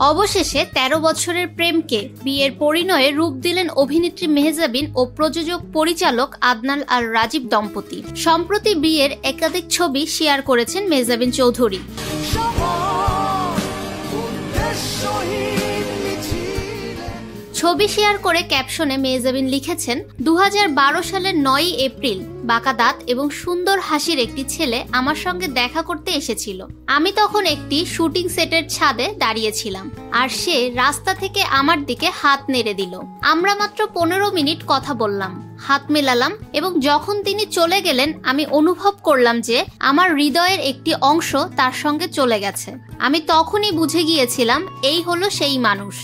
অবশেষে ১৩ বছরের প্রেমকে বিয়ের পরিণয়ে রূপ দিলেন অভিনেত্রী মেহজাবিন ও প্রযোজক পরিচালক আদনান আল রাজীব দম্পতি। সম্প্রতি বিয়ের একাধিক ছবি শেয়ার করেছেন মেহজাবিন চৌধুরী। ছবি শেয়ার করে ক্যাপশনে মেহজাবিন লিখেছেন, ২০১২ সালের ৯ এপ্রিল বাঁকা দাঁত এবং সুন্দর হাসির একটি ছেলে আমার সঙ্গে দেখা করতে এসেছিল। আমি তখন একটি শুটিং সেটের ছাদে দাঁড়িয়েছিলাম আর সে রাস্তা থেকে আমার দিকে হাত নেড়ে দিল। আমরা মাত্র ১৫ মিনিট কথা বললাম, হাত মেলালাম এবং যখন তিনি চলে গেলেন আমি অনুভব করলাম যে আমার হৃদয়ের একটি অংশ তার সঙ্গে চলে গেছে। আমি তখনই বুঝে গিয়েছিলাম এই হলো সেই মানুষ।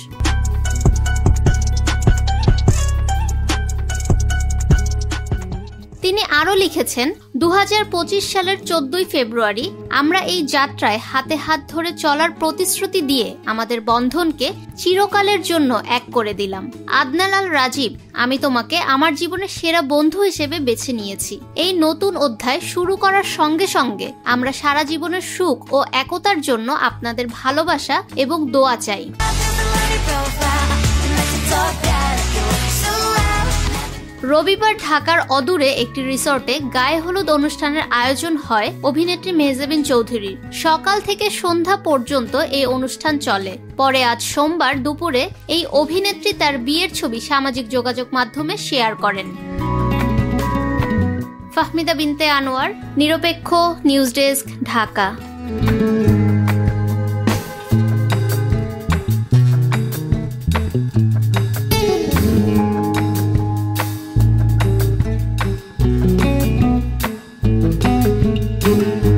তিনি আরো লিখেছেন, ২০২৫ সালের ১৪ ফেব্রুয়ারি আমরা এই যাত্রায় হাতে হাত ধরে চলার প্রতিশ্রুতি দিয়ে আমাদের বন্ধনকে চিরকালের জন্য এক করে দিলাম। আদনান আল রাজীব, আমি তোমাকে আমার জীবনের সেরা বন্ধু হিসেবে বেছে নিয়েছি। এই নতুন অধ্যায় শুরু করার সঙ্গে সঙ্গে আমরা সারা জীবনের সুখ ও একতার জন্য আপনাদের ভালোবাসা এবং দোয়া চাই। রবিবার ঢাকার অদূরে একটি রিসর্টে গায়ে হলুদ অনুষ্ঠানের আয়োজন হয় অভিনেত্রী মেহজাবিন চৌধুরীর। সকাল থেকে সন্ধ্যা পর্যন্ত এই অনুষ্ঠান চলে। পরে আজ সোমবার দুপুরে এই অভিনেত্রী তার বিয়ের ছবি সামাজিক যোগাযোগ মাধ্যমে শেয়ার করেন। ফাহমিদা বিনতে আনোয়ার, নিরপেক্ষ news desk, Dhaka. Thank you.